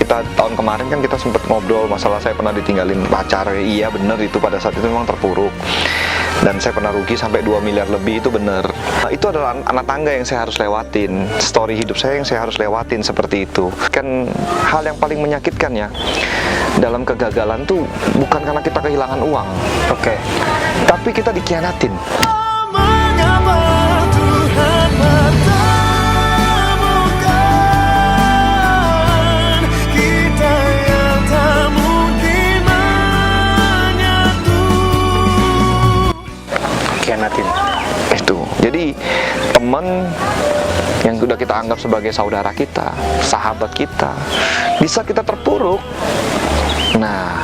kita tahun kemarin kan kita sempat ngobrol masalah saya pernah ditinggalin pacar. Iya bener, itu pada saat itu memang terpuruk. Dan saya pernah rugi sampai 2 miliar lebih, itu bener. Itu adalah anak tangga yang saya harus lewatin, story hidup saya yang saya harus lewatin seperti itu. Kan hal yang paling menyakitkan ya dalam kegagalan tuh bukan karena kita kehilangan uang, tapi kita dikhianatin. Itu jadi teman yang sudah kita anggap sebagai saudara kita, sahabat kita, bisa kita terpuruk. Nah,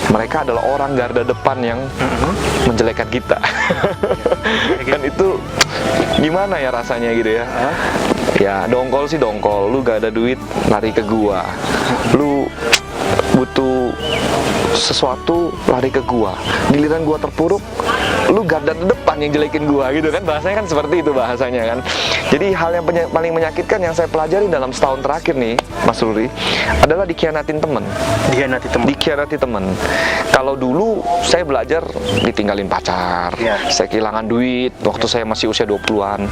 mereka adalah orang garda depan yang menjelekan kita. Kan itu gimana ya rasanya gitu ya. Ya dongkol sih dongkol, lu gak ada duit lari ke gua, lu butuh sesuatu lari ke gua, giliran gua terpuruk lu garda depan yang jelekin gua gitu kan, bahasanya kan seperti itu bahasanya kan. Jadi hal yang paling menyakitkan yang saya pelajari dalam setahun terakhir nih Mas Ruri adalah dikhianatin temen. Dikhianati temen. Kalau dulu saya belajar ditinggalin pacar, saya kehilangan duit waktu saya masih usia 20-an,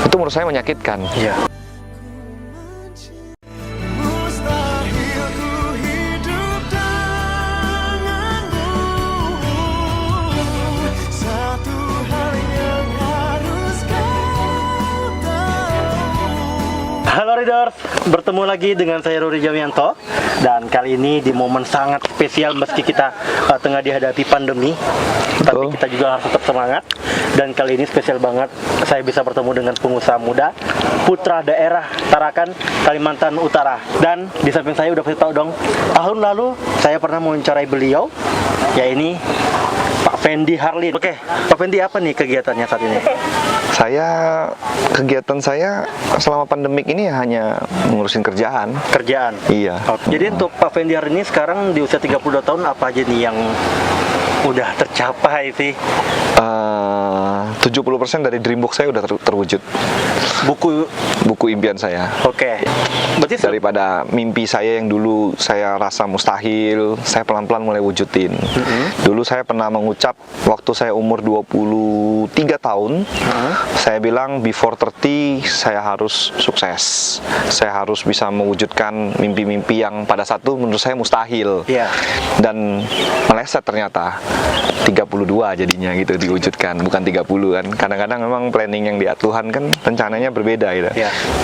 itu menurut saya menyakitkan. Halo Riders, bertemu lagi dengan saya Ruri Jawianto. Dan kali ini di momen sangat spesial, meski kita tengah dihadapi pandemi, tapi kita juga harus tetap semangat. Dan kali ini spesial banget, saya bisa bertemu dengan pengusaha muda, putra daerah Tarakan, Kalimantan Utara. Dan di samping saya udah pasti tahu dong, tahun lalu saya pernah mewawancarai beliau, ya ini Pak Fendi Harlin. Oke, Pak Fendi, apa nih kegiatannya saat ini? Kegiatan saya selama pandemik ini hanya ngurusin kerjaan. Iya. Jadi untuk Pak Fendi Harlin ini sekarang di usia 32 tahun, apa aja nih yang udah tercapai sih? 70% dari dreambox saya udah terwujud. Buku impian saya. Berarti daripada mimpi saya yang dulu saya rasa mustahil, saya pelan-pelan mulai wujudin. Dulu saya pernah mengucap waktu saya umur 23 tahun, saya bilang before 30 saya harus sukses. Saya harus bisa mewujudkan mimpi-mimpi yang pada saat itu menurut saya mustahil. Dan meleset ternyata 32 jadinya gitu diwujudkan, bukan 30 kan. Kadang-kadang memang planning yang di Tuhan kan rencananya berbeda gitu.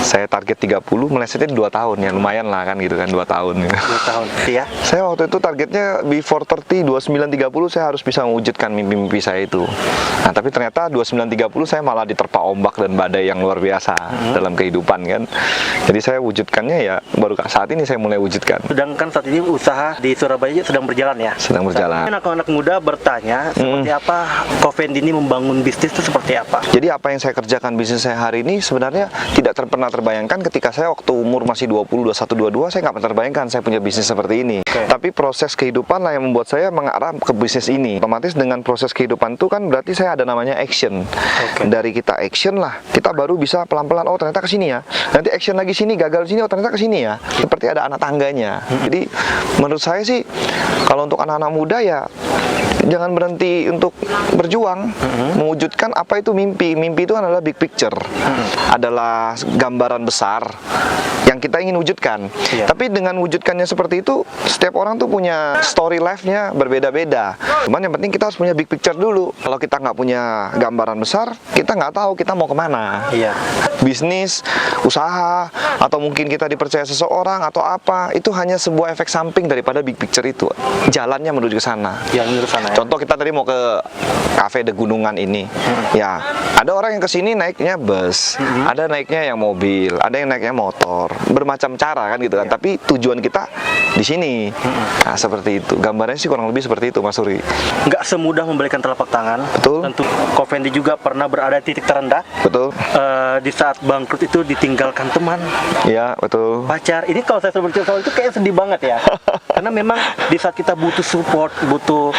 Saya target 30, melesetnya 2 tahun, ya lumayan lah kan gitu kan, 2 tahun gitu. 2 tahun, iya. Saya waktu itu targetnya before 30, 29-30 saya harus bisa mewujudkan mimpi-mimpi saya itu. Nah tapi ternyata 29-30 saya malah diterpa ombak dan badai yang luar biasa dalam kehidupan kan. Jadi saya wujudkannya ya baru saat ini saya mulai wujudkan. Sedangkan saat ini usaha di Surabaya sedang berjalan ya? Sedang berjalan. Anak-anak muda bertanya, seperti apa Ko Fendi ini membangun bisnis itu seperti apa? Jadi apa yang saya kerjakan bisnis saya hari ini sebenarnya tidak pernah terbayangkan ketika saya waktu umur masih 20, 21, 22, saya nggak pernah terbayangkan saya punya bisnis seperti ini. Tapi proses kehidupan lah yang membuat saya mengarah ke bisnis ini. Otomatis dengan proses kehidupan itu kan berarti saya ada namanya action. Dari kita action lah, kita baru bisa pelan-pelan, oh ternyata kesini ya. Nanti action lagi sini, gagal sini, oh ternyata kesini ya. Seperti ada anak tangganya. Jadi menurut saya sih, kalau untuk anak-anak muda ya jangan berhenti untuk berjuang, mewujudkan apa itu mimpi. Mimpi itu adalah big picture, adalah gambaran besar yang kita ingin wujudkan. Tapi dengan wujudkannya seperti itu, setiap orang tuh punya story life-nya berbeda-beda. Cuman yang penting kita harus punya big picture dulu. Kalau kita nggak punya gambaran besar, kita nggak tahu kita mau kemana. Bisnis, usaha, atau mungkin kita dipercaya seseorang atau apa, itu hanya sebuah efek samping daripada big picture itu. Jalannya menuju ke sana. Contoh kita tadi mau ke kafe de Gunungan ini, ya ada orang yang kesini naiknya bus, ada naiknya yang mobil, ada yang naiknya motor, bermacam cara kan gitu kan. Tapi tujuan kita di sini. Nah seperti itu. Gambarnya sih kurang lebih seperti itu Mas Suri. Nggak semudah membalikan telapak tangan. Betul. Tentu Ko Fendi juga pernah berada di titik terendah. Betul. Di saat bangkrut itu ditinggalkan teman. Iya betul. Pacar. Ini kalau saya bercerita soal itu kayak sedih banget ya. Karena memang di saat kita butuh support, butuh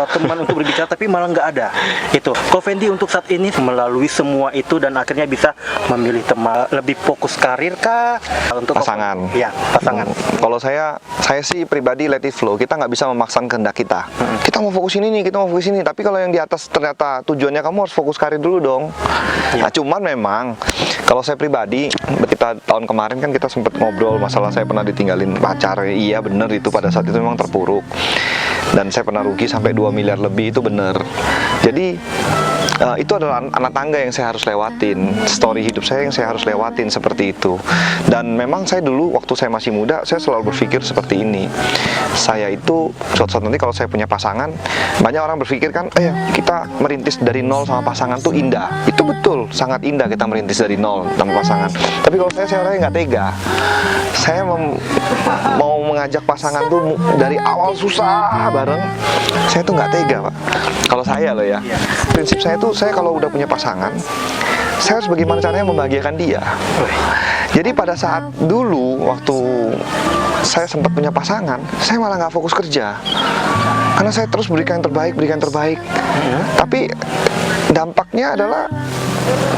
teman untuk berbicara tapi malah nggak ada. Itu Ko Fendi untuk saat ini melalui semua itu dan akhirnya bisa memilih teman lebih fokus karir kah untuk Pasangan. Ya, pasangan. Kalau saya sih pribadi let it flow. Kita nggak bisa memaksakan kehendak kita. Kita mau fokus ini nih, kita mau fokus ini. Tapi kalau yang di atas ternyata tujuannya kamu harus fokus karir dulu dong. Nah, cuman memang kalau saya pribadi, kita tahun kemarin kan kita sempat ngobrol masalah saya pernah ditinggalin pacar. Iya bener itu pada saat itu memang terpuruk. Dan saya pernah rugi sampai 2 miliar lebih, itu bener. Jadi itu adalah anak tangga yang saya harus lewatin, story hidup saya yang saya harus lewatin seperti itu. Dan memang saya dulu waktu saya masih muda, saya selalu berpikir seperti ini. Saya itu suatu saat nanti kalau saya punya pasangan, banyak orang berpikir kan, kita merintis dari nol sama pasangan tuh indah. Itu betul, sangat indah kita merintis dari nol sama pasangan. Tapi kalau saya orangnya nggak tega. Saya mau mengajak pasangan tuh dari awal susah bareng. Saya tuh nggak tega, Pak. Kalau saya loh ya, prinsip saya tuh, saya kalau udah punya pasangan, saya harus bagaimana caranya membahagiakan dia. Jadi pada saat dulu waktu saya sempat punya pasangan, saya malah nggak fokus kerja, karena saya terus berikan yang terbaik. Tapi dampaknya adalah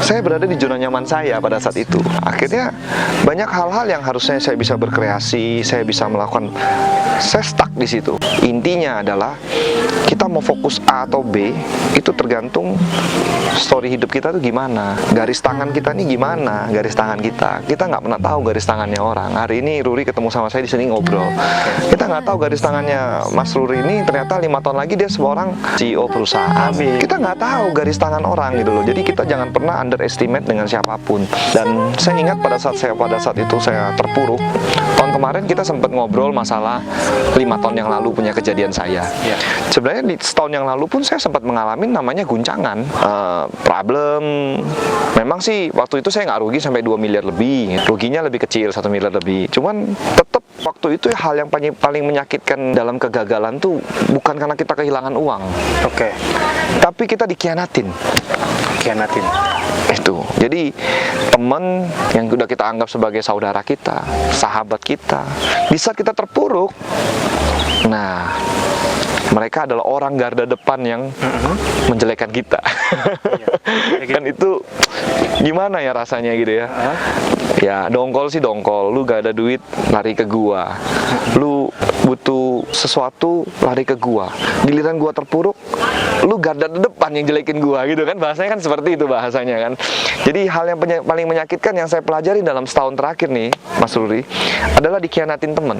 saya berada di zona nyaman saya pada saat itu. Akhirnya banyak hal-hal yang harusnya saya bisa berkreasi, saya bisa melakukan, saya stuck di situ. Intinya adalah kita mau fokus A atau B itu tergantung story hidup kita tuh gimana, garis tangan kita nih gimana, garis tangan kita nggak pernah tahu garis tangannya orang. Hari ini Ruri ketemu sama saya di sini ngobrol, kita nggak tahu garis tangannya Mas Ruri ini ternyata 5 tahun lagi dia seorang CEO perusahaan. Kita nggak tahu garis tangan orang gitu loh. Jadi kita jangan pernah underestimate dengan siapapun. Dan saya ingat pada saat itu saya terpuruk tahun kemarin, kita sempat ngobrol masalah 5 tahun yang lalu punya kejadian saya. Sebenarnya di setahun yang lalu pun saya sempat mengalami namanya guncangan, problem. Memang sih waktu itu saya nggak rugi sampai 2 miliar lebih, ruginya lebih kecil, 1 miliar lebih. Cuman tetap waktu itu hal yang paling menyakitkan dalam kegagalan tuh bukan karena kita kehilangan uang, tapi kita dikhianatin. Itu. Jadi teman yang udah kita anggap sebagai saudara kita, sahabat kita, di saat kita terpuruk, nah mereka adalah orang garda depan yang menjelekkan kita. Kan itu gimana ya rasanya gitu ya. Ya dongkol sih dongkol, lu gak ada duit lari ke gua, lu butuh sesuatu lari ke gua, giliran gua terpuruk lu garda depan yang jelekin gua gitu kan, bahasanya kan seperti itu bahasanya kan. Jadi hal yang paling menyakitkan yang saya pelajari dalam setahun terakhir nih Mas Ruri adalah dikhianatin teman.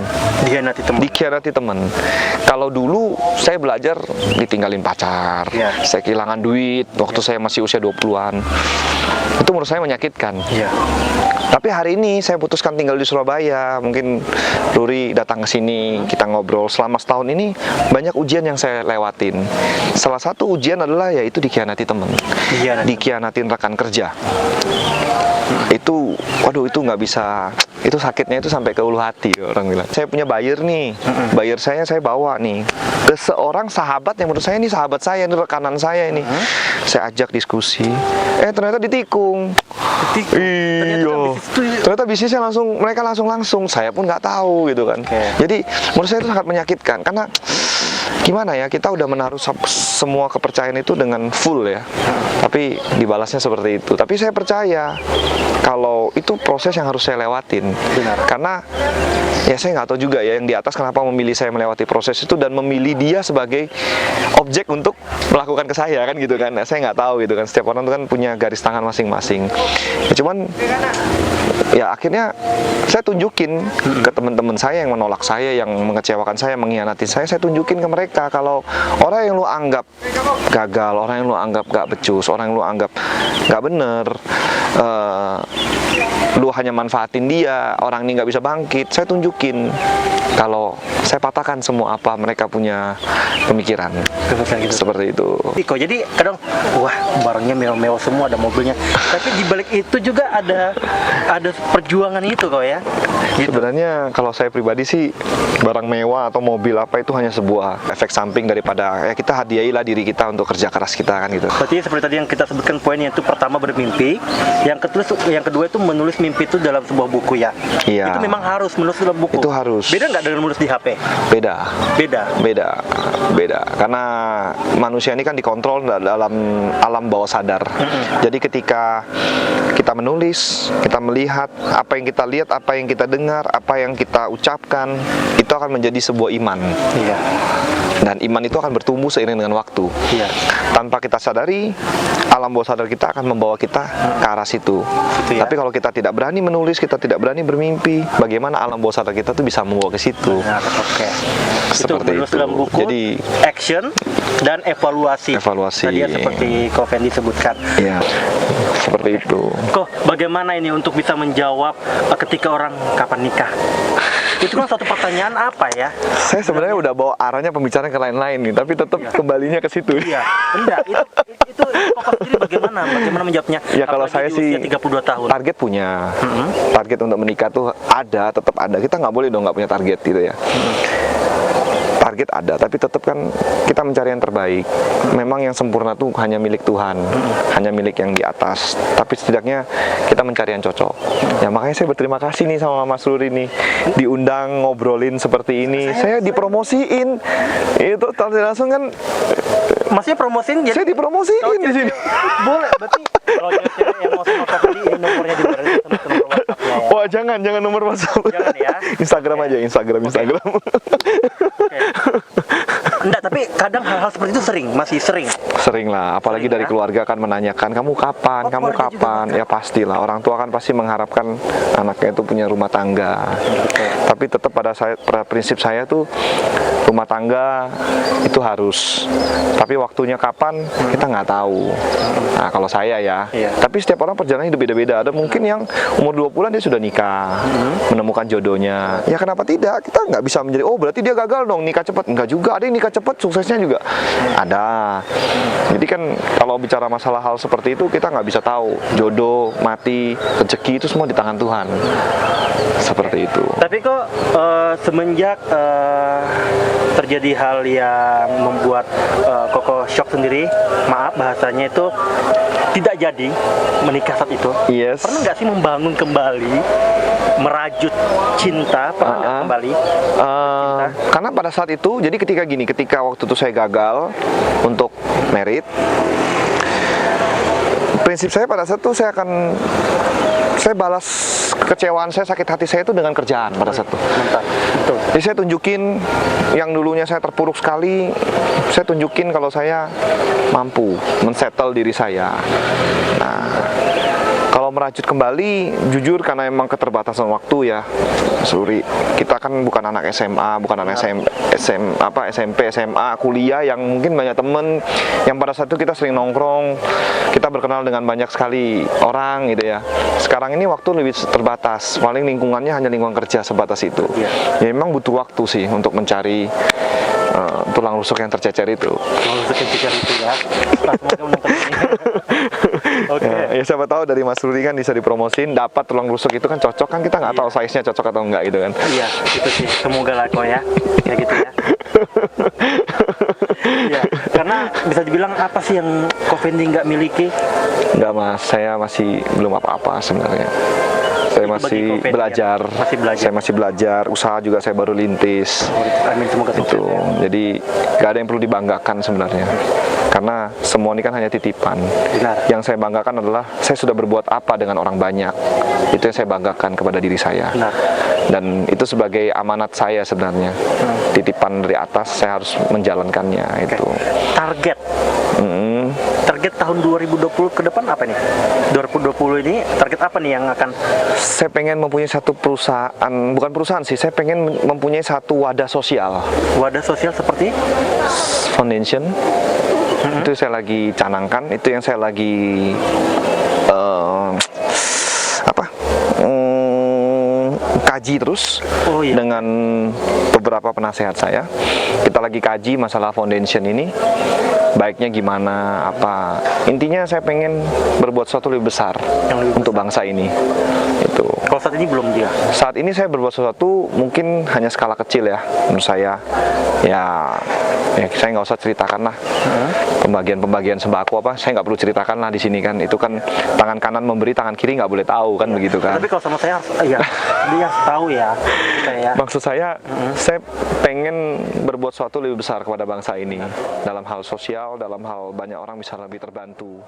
Dikhianati teman. Kalau dulu saya belajar ditinggalin pacar, saya kehilangan duit waktu saya masih usia 20-an. Itu menurut saya menyakitkan. Tapi hari ini saya putuskan tinggal di Surabaya. Mungkin Ruri datang ke sini, kita ngobrol. Selama setahun ini banyak ujian yang saya lewatin. Salah satu ujian adalah yaitu dikhianati teman, dikhianatin rekan kerja. Itu, waduh itu nggak bisa. Itu sakitnya itu sampai ke ulu hati orang bilang. Saya punya buyer nih, buyer saya bawa nih ke seorang sahabat yang menurut saya ini sahabat saya, ini rekanan saya ini. Saya ajak diskusi, ternyata ditikung. Ternyata bisnisnya mereka langsung, saya pun nggak tahu gitu kan. Jadi menurut saya itu sangat menyakitkan karena gimana ya, kita udah menaruh semua kepercayaan itu dengan full ya, tapi dibalasnya seperti itu. Tapi saya percaya kalau itu proses yang harus saya lewatin. Karena ya saya nggak tahu juga ya yang di atas kenapa memilih saya melewati proses itu dan memilih dia sebagai objek untuk melakukan ke saya kan gitu kan. Saya nggak tahu gitu kan, setiap orang itu kan punya garis tangan masing-masing ya, cuman ya akhirnya saya tunjukin ke teman-teman saya yang menolak saya, yang mengecewakan saya, mengkhianati saya tunjukin ke mereka kalau orang yang lu anggap gagal, orang yang lu anggap gak becus, orang yang lu anggap gak bener, lu hanya manfaatin dia, orang ini gak bisa bangkit, saya tunjukin kalau saya patahkan semua apa mereka punya pemikiran gitu. Seperti itu. Iko, jadi kadang wah barangnya mewah-mewah semua, ada mobilnya, tapi di balik itu juga ada perjuangan itu kok ya gitu. Sebenarnya kalau saya pribadi sih barang mewah atau mobil apa itu hanya sebuah efek samping daripada ya kita hadiahilah diri kita untuk kerja keras kita kan gitu. Berarti seperti tadi yang kita sebutkan poinnya itu pertama bermimpi, yang kedua itu menulis mimpi itu dalam sebuah buku ya. Iya. Itu memang harus menulis dalam buku. Itu harus. Beda nggak dengan menulis di HP? Beda. Beda. Beda. Karena manusia ini kan dikontrol dalam alam bawah sadar. Jadi ketika kita menulis, kita melihat apa yang kita lihat, apa yang kita dengar, apa yang kita ucapkan, itu akan menjadi sebuah iman. Iya. Dan iman itu akan bertumbuh seiring dengan waktu. Iya. Tanpa kita sadari, alam bawah sadar kita akan membawa kita ke arah situ. Gitu ya. Tapi kalau kita tidak berani menulis, kita tidak berani bermimpi, bagaimana alam bawah sadar kita tuh bisa membawa ke situ? Nah, oke. Seperti Menulis itu. dalam buku, Jadi action dan evaluasi. Evaluasi. Tadi ya seperti Ko Fendi sebutkan. ya, seperti itu. Kok bagaimana ini untuk bisa menjawab ketika orang kapan nikah? Itu kan suatu pertanyaan apa ya? Saya sebenarnya udah bawa arahnya pembicaraan ke lain-lain nih, tapi tetap kembalinya ke situ. Iya, enggak. Itu Koko sendiri bagaimana menjawabnya? Ya kalau Apalagi saya di sih usia 32 tahun. target punya, target untuk menikah tuh ada, tetap ada. Kita nggak boleh dong nggak punya target gitu ya. Target ada, tapi tetap kan kita mencari yang terbaik. Memang yang sempurna tuh hanya milik Tuhan, hanya milik yang di atas. Tapi setidaknya kita mencari yang cocok. Ya makanya saya berterima kasih nih sama Mas Ruri nih, diundang ngobrolin seperti ini. Saya dipromosiin, itu langsung kan. Maksudnya promosiin jadi Saya dipromosiin di sini. boleh, berarti kalau cewek yang mau sama Koko Fendi ini nomornya di bawah sama nomor WhatsApp-nya ya. Wah jangan nomor WhatsApp. Jangan ya. Instagram aja, Instagram. Oke. Enggak, tapi kadang hal-hal seperti itu masih sering. Sering lah, apalagi Sering, dari ya? keluarga kan menanyakan kamu kapan, Oh, keluarga juga ya pastilah orang tua kan pasti mengharapkan anaknya itu punya rumah tangga. Tapi tetap pada prinsip saya tuh rumah tangga itu harus. Tapi waktunya kapan kita nggak tahu. Nah kalau saya ya, Iya. tapi setiap orang perjalanan hidup beda-beda. Ada mungkin yang umur 20-an dia sudah nikah, menemukan jodohnya. Ya kenapa tidak? Kita nggak bisa menjadi oh berarti dia gagal dong nikah cepat. Enggak juga, ada yang nikah cepat suksesnya juga ada. Jadi kan kalau bicara masalah hal seperti itu kita nggak bisa tahu jodoh, mati, rezeki itu semua di tangan Tuhan. Seperti itu. Tapi kok semenjak terjadi hal yang membuat Koko shock sendiri, maaf bahasanya itu tidak jadi menikah saat itu. Yes. Pernah nggak sih membangun kembali, merajut cinta? Pernah nggak kembali? Karena pada saat itu, jadi ketika waktu itu saya gagal untuk merit, prinsip saya pada saat itu saya balas kekecewaan saya, sakit hati saya itu dengan kerjaan pada saat itu. Mantap. Betul. Jadi saya tunjukin yang dulunya saya terpuruk sekali, saya tunjukin kalau saya mampu men-settle diri saya. Nah, kalau merajut kembali, jujur karena emang keterbatasan waktu ya, Suri. Kita kan bukan anak SMA, bukan anak SMP, SMA, kuliah yang mungkin banyak temen. Yang pada saat itu kita sering nongkrong, kita berkenal dengan banyak sekali orang gitu ya. Sekarang ini waktu lebih terbatas, paling lingkungannya hanya lingkungan kerja sebatas itu. Ya memang butuh waktu sih untuk mencari tulang rusuk yang tercecer itu. Tulang rusuk yang tercecer itu ya. Semoga menonton ini. Oke. Ya siapa tahu dari Mas Ruri kan bisa dipromosin, dapat tulang rusuk itu kan cocok kan, kita nggak tahu size-nya cocok atau enggak gitu kan. Iya, itu sih. Semoga lah kok ya. Kayak gitu ya. Ya, karena bisa dibilang apa sih yang Ko Fendi nggak miliki? Enggak Mas, saya masih belum apa-apa sebenarnya. Saya Itu bagi masih Ko Fendi, belajar. ya? Masih belajar. Saya masih belajar, usaha juga saya baru lintis. Amin, semoga sukses. Itu. Ya. Jadi nggak ada yang perlu dibanggakan sebenarnya. Karena semua ini kan hanya titipan. Benar. Yang saya banggakan adalah saya sudah berbuat apa dengan orang banyak. Itu yang saya banggakan kepada diri saya. Benar. Dan itu sebagai amanat saya sebenarnya. Titipan dari atas, saya harus menjalankannya. Itu. Target. Target tahun 2020 ke depan apa nih? 2020 ini target apa nih yang akan? Saya pengen mempunyai satu perusahaan, bukan perusahaan sih, saya pengen mempunyai satu wadah sosial. Wadah sosial seperti? Foundation. Itu saya lagi canangkan, itu yang saya lagi kaji terus dengan beberapa penasehat saya. Kita lagi kaji masalah foundation ini, baiknya gimana, apa. Intinya saya pengen berbuat sesuatu lebih besar untuk bangsa ini. Itu. Ko saat ini belum dia? Saat ini saya berbuat sesuatu mungkin hanya skala kecil ya menurut saya. Ya saya nggak usah ceritakan lah pembagian sembako apa, saya nggak perlu ceritakan lah di sini kan. Itu kan tangan kanan memberi, tangan kiri nggak boleh tahu kan, begitu kan. Tapi kalau sama saya harus, ya dia harus tahu ya. Maksud saya, saya pengen berbuat sesuatu lebih besar kepada bangsa ini dalam hal sosial, dalam hal banyak orang bisa lebih terbantu.